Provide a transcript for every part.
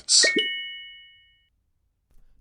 Bets.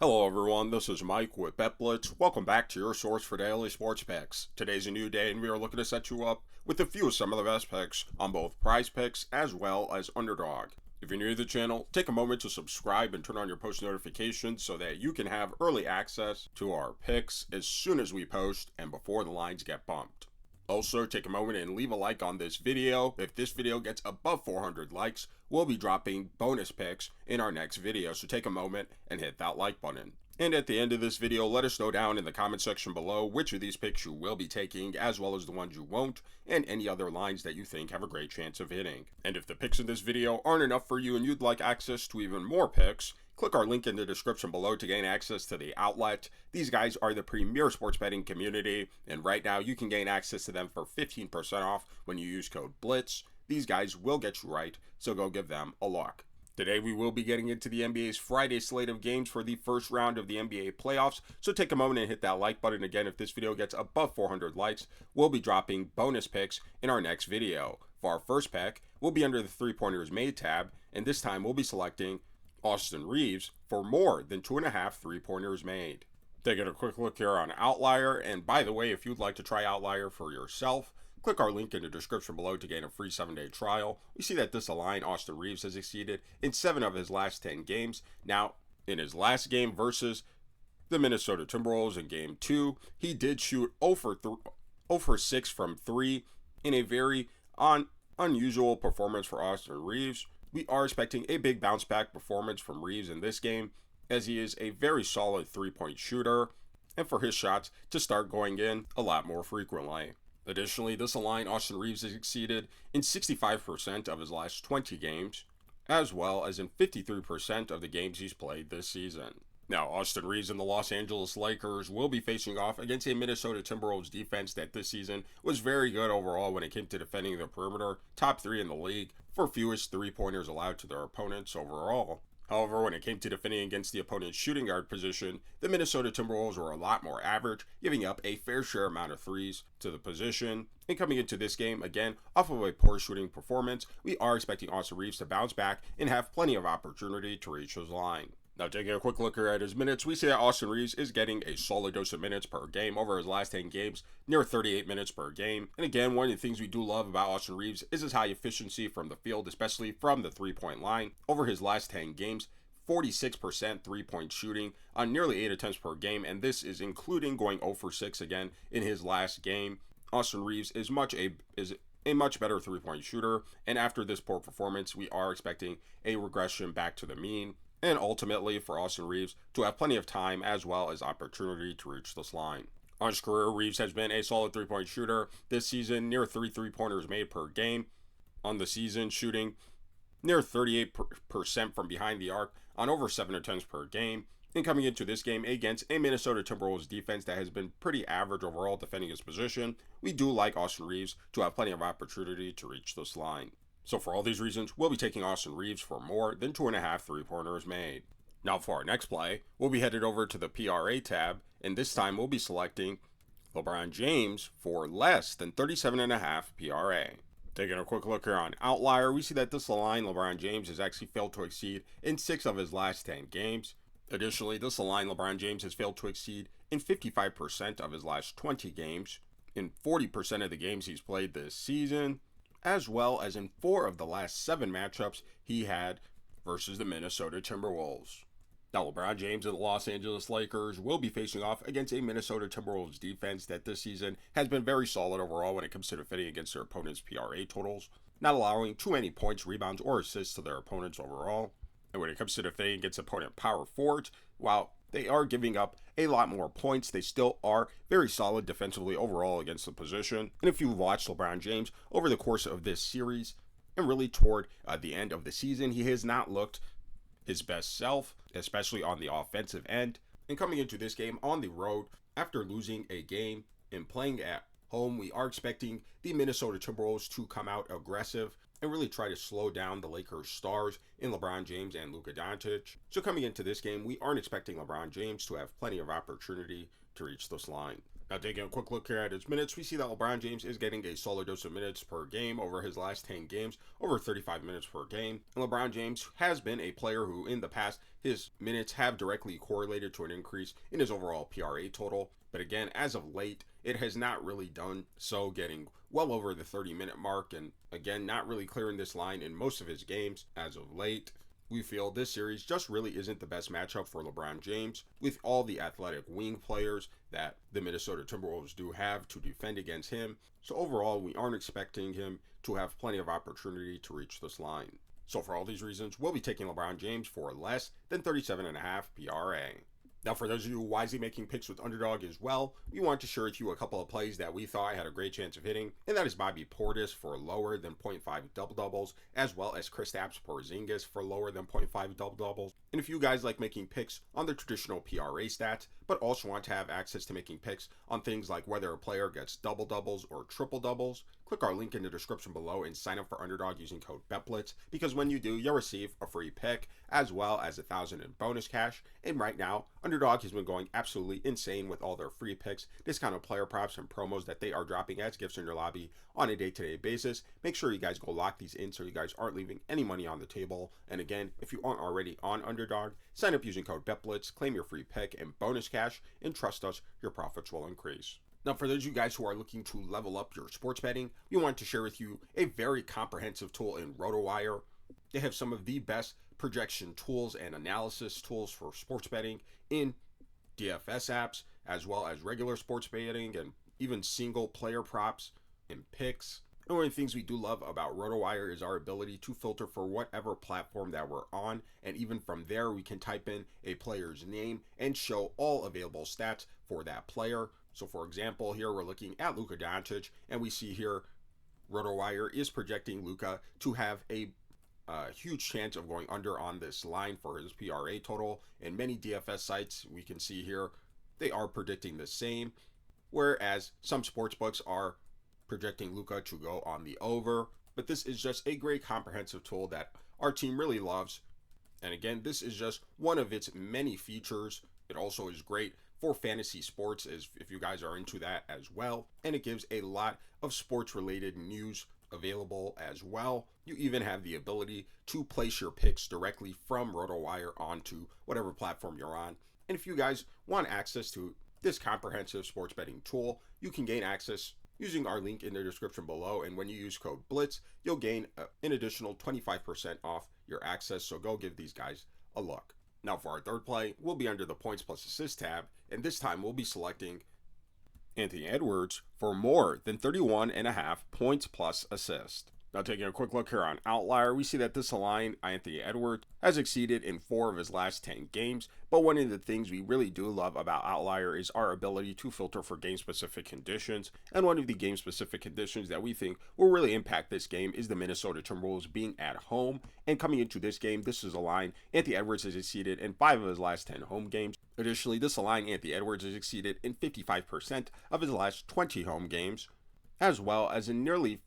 Hello everyone, this is Mike with BetBlitz. Welcome back to your source for daily sports picks. Today's a new day and we are looking to set you up with a few of some of the best picks on both PrizePicks as well as Underdog. If you're new to the channel, take a moment to subscribe and turn on your post notifications so that you can have early access to our picks as soon as we post and before the lines get bumped. Also, take a moment and leave a like on this video. If this video gets above 400 likes, we'll be dropping bonus picks in our next video, so take a moment and hit that like button. And at the end of this video, let us know down in the comment section below which of these picks you will be taking, as well as the ones you won't, and any other lines that you think have a great chance of hitting. And if the picks in this video aren't enough for you and you'd like access to even more picks, click our link in the description below to gain access to the outlet. These guys are the premier sports betting community, and right now you can gain access to them for 15% off when you use code BLITZ. These guys will get you right, so go give them a look. Today we will be getting into the NBA's Friday slate of games for the first round of the NBA playoffs, so take a moment and hit that like button. Again, if this video gets above 400 likes, we'll be dropping bonus picks in our next video. For our first pick, we'll be under the 3-pointers made tab, and this time we'll be selecting Austin Reaves for more than 2.5 3-pointers made. Taking a quick look here on Outlier, and by the way, if you'd like to try Outlier for yourself, click our link in the description below to gain a free 7-day trial. We see that this line, Austin Reaves has exceeded in 7 of his last 10 games. Now, in his last game versus the Minnesota Timberwolves in Game 2, he did shoot 0 for 6 from 3 in a very unusual performance for Austin Reaves. We are expecting a big bounce back performance from Reaves in this game, as he is a very solid 3-point shooter, and for his shots to start going in a lot more frequently. Additionally, this line, Austin Reaves has exceeded in 65% of his last 20 games, as well as in 53% of the games he's played this season. Now, Austin Reaves and the Los Angeles Lakers will be facing off against a Minnesota Timberwolves defense that this season was very good overall when it came to defending the perimeter, top 3 in the league for fewest 3-pointers allowed to their opponents overall. However, when it came to defending against the opponent's shooting guard position, the Minnesota Timberwolves were a lot more average, giving up a fair share amount of threes to the position. And coming into this game, again, off of a poor shooting performance, we are expecting Austin Reaves to bounce back and have plenty of opportunity to reach his line. Now, taking a quick look here at his minutes, we see that Austin Reaves is getting a solid dose of minutes per game over his last 10 games, near 38 minutes per game. And again, one of the things we do love about Austin Reaves is his high efficiency from the field, especially from the 3-point line. Over his last 10 games, 46% 3-point shooting on nearly 8 attempts per game, and this is including going 0 for 6 again in his last game. Austin Reaves is a much better 3-point shooter, and after this poor performance, we are expecting a regression back to the mean, and ultimately for Austin Reaves to have plenty of time as well as opportunity to reach this line. On his career, Reaves has been a solid 3-point shooter this season, near 3 3-pointers made per game on the season, shooting near 38% from behind the arc on over 7 attempts per game. And coming into this game against a Minnesota Timberwolves defense that has been pretty average overall defending his position, we do like Austin Reaves to have plenty of opportunity to reach this line. So for all these reasons, we'll be taking Austin Reaves for more than 2.5 3-pointers made. Now for our next play, we'll be headed over to the PRA tab, and this time we'll be selecting LeBron James for less than 37.5 PRA. Taking a quick look here on Outlier, we see that this line, LeBron James, has actually failed to exceed in 6 of his last 10 games. Additionally, this line, LeBron James has failed to exceed in 55% of his last 20 games, in 40% of the games he's played this season, as well as in 4 of the last 7 matchups he had versus the Minnesota Timberwolves. Now, LeBron James and the Los Angeles Lakers will be facing off against a Minnesota Timberwolves defense that this season has been very solid overall when it comes to defending against their opponents' PRA totals, not allowing too many points, rebounds, or assists to their opponents overall. And when it comes to defending against opponent power forwards, while they are giving up a lot more points, they still are very solid defensively overall against the position. And if you've watched LeBron James over the course of this series, and really toward the end of the season, he has not looked his best self, especially on the offensive end. And coming into this game on the road, after losing a game and playing at home, we are expecting the Minnesota Timberwolves to come out aggressive and really try to slow down the Lakers' stars in LeBron James and Luka Doncic. So coming into this game, we aren't expecting LeBron James to have plenty of opportunity to reach this line. Now, taking a quick look here at his minutes, we see that LeBron James is getting a solid dose of minutes per game over his last 10 games, over 35 minutes per game. And LeBron James has been a player who, in the past, his minutes have directly correlated to an increase in his overall PRA total. But again, as of late, it has not really done so, getting well over the 30-minute mark, and again, not really clearing this line in most of his games as of late. We feel this series just really isn't the best matchup for LeBron James, with all the athletic wing players that the Minnesota Timberwolves do have to defend against him. So overall, we aren't expecting him to have plenty of opportunity to reach this line. So for all these reasons, we'll be taking LeBron James for less than 37.5 PRA. Now, for those of you wisely making picks with Underdog as well, we want to share with you a couple of plays that we thought had a great chance of hitting, and that is Bobby Portis for lower than 0.5 double-doubles, as well as Kristaps Porzingis for lower than 0.5 double-doubles. And if you guys like making picks on the traditional PRA stats, but also want to have access to making picks on things like whether a player gets double-doubles or triple-doubles, click our link in the description below and sign up for Underdog using code BETBLITZ, because when you do, you'll receive a free pick as well as $1,000 in bonus cash. And right now, Underdog has been going absolutely insane with all their free picks, discounted player props, and promos that they are dropping as gifts in your lobby on a day-to-day basis. Make sure you guys go lock these in so you guys aren't leaving any money on the table. And again, if you aren't already on Underdog, sign up using code BETBLITZ, claim your free pick and bonus cash, and trust us, your profits will increase. Now, for those of you guys who are looking to level up your sports betting, we want to share with you a very comprehensive tool in RotoWire. They have some of the best projection tools and analysis tools for sports betting in DFS apps, as well as regular sports betting and even single player props and picks. And one of the things we do love about RotoWire is our ability to filter for whatever platform that we're on, and even from there we can type in a player's name and show all available stats for that player. So for example, here we're looking at Luka Doncic, and we see here RotoWire is projecting Luka to have a huge chance of going under on this line for his PRA total. And many DFS sites we can see here, they are predicting the same, whereas some sportsbooks are projecting Luka to go on the over. But this is just a great comprehensive tool that our team really loves. And again, this is just one of its many features. It also is great for fantasy sports, as if you guys are into that as well. And it gives a lot of sports related news available as well. You even have the ability to place your picks directly from RotoWire onto whatever platform you're on. And if you guys want access to this comprehensive sports betting tool, you can gain access using our link in the description below. And when you use code BLITZ, you'll gain an additional 25% off your access. So go give these guys a look. Now for our third play, we'll be under the points plus assist tab, and this time we'll be selecting Anthony Edwards for more than 31.5 points plus assist. Now taking a quick look here on Outlier, we see that this line, Anthony Edwards, has exceeded in 4 of his last 10 games, but one of the things we really do love about Outlier is our ability to filter for game-specific conditions, and one of the game-specific conditions that we think will really impact this game is the Minnesota Timberwolves being at home. And coming into this game, this is a line Anthony Edwards has exceeded in 5 of his last 10 home games. Additionally, this line Anthony Edwards has exceeded in 55% of his last 20 home games, as well as in nearly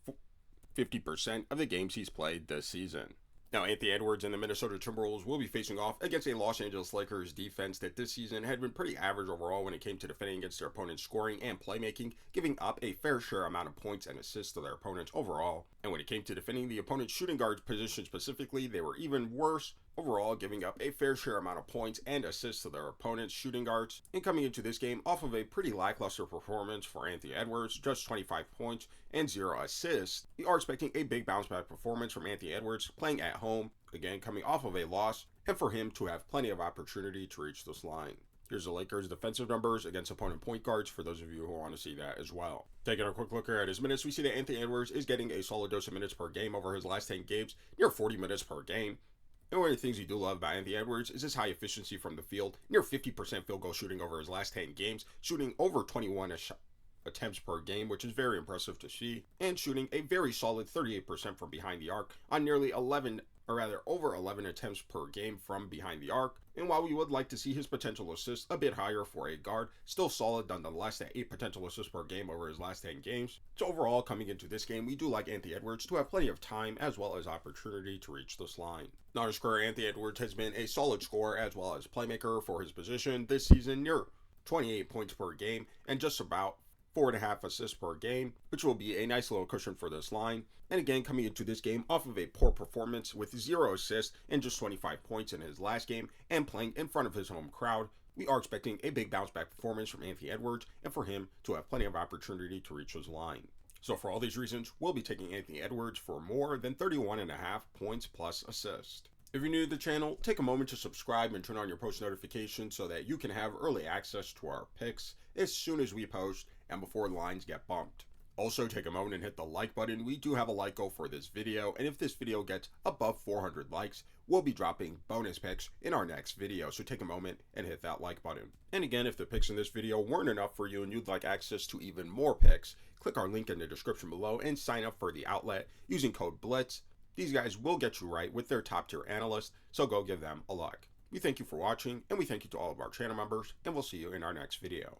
50% of the games he's played this season. Now, Anthony Edwards and the Minnesota Timberwolves will be facing off against a Los Angeles Lakers defense that this season had been pretty average overall when it came to defending against their opponent's scoring and playmaking, giving up a fair share amount of points and assists to their opponents overall. And when it came to defending the opponent's shooting guard position specifically, they were even worse overall, giving up a fair share amount of points and assists to their opponent's shooting guards. And coming into this game off of a pretty lackluster performance for Anthony Edwards, just 25 points and 0 assists, we are expecting a big bounce back performance from Anthony Edwards playing at home, again coming off of a loss, and for him to have plenty of opportunity to reach this line. Here's the Lakers' defensive numbers against opponent point guards for those of you who want to see that as well. Taking a quick look here at his minutes, we see that Anthony Edwards is getting a solid dose of minutes per game over his last 10 games, near 40 minutes per game. And one of the things you do love about Anthony Edwards is his high efficiency from the field, near 50% field goal shooting over his last 10 games, shooting over 21 attempts per game, which is very impressive to see, and shooting a very solid 38% from behind the arc on nearly over 11 attempts per game from behind the arc. And while we would like to see his potential assists a bit higher for a guard, still solid nonetheless at 8 potential assists per game over his last 10 games. So overall, coming into this game, we do like Anthony Edwards to have plenty of time as well as opportunity to reach this line. Now, to score, Anthony Edwards has been a solid scorer as well as playmaker for his position this season, near 28 points per game and just about 4.5 assists per game, which will be a nice little cushion for this line. And again, coming into this game off of a poor performance with 0 assists and just 25 points in his last game and playing in front of his home crowd, we are expecting a big bounce back performance from Anthony Edwards and for him to have plenty of opportunity to reach his line. So for all these reasons, we'll be taking Anthony Edwards for more than 31.5 points plus assist. If you're new to the channel, take a moment to subscribe and turn on your post notifications so that you can have early access to our picks as soon as we post and before lines get bumped. Also, take a moment and hit the like button. We do have a like goal for this video, and if this video gets above 400 likes, we'll be dropping bonus picks in our next video, so take a moment and hit that like button. And again, if the picks in this video weren't enough for you and you'd like access to even more picks, click our link in the description below and sign up for the outlet using code BLITZ. These guys will get you right with their top tier analysts, so go give them a look. We thank you for watching, and we thank you to all of our channel members, and we'll see you in our next video.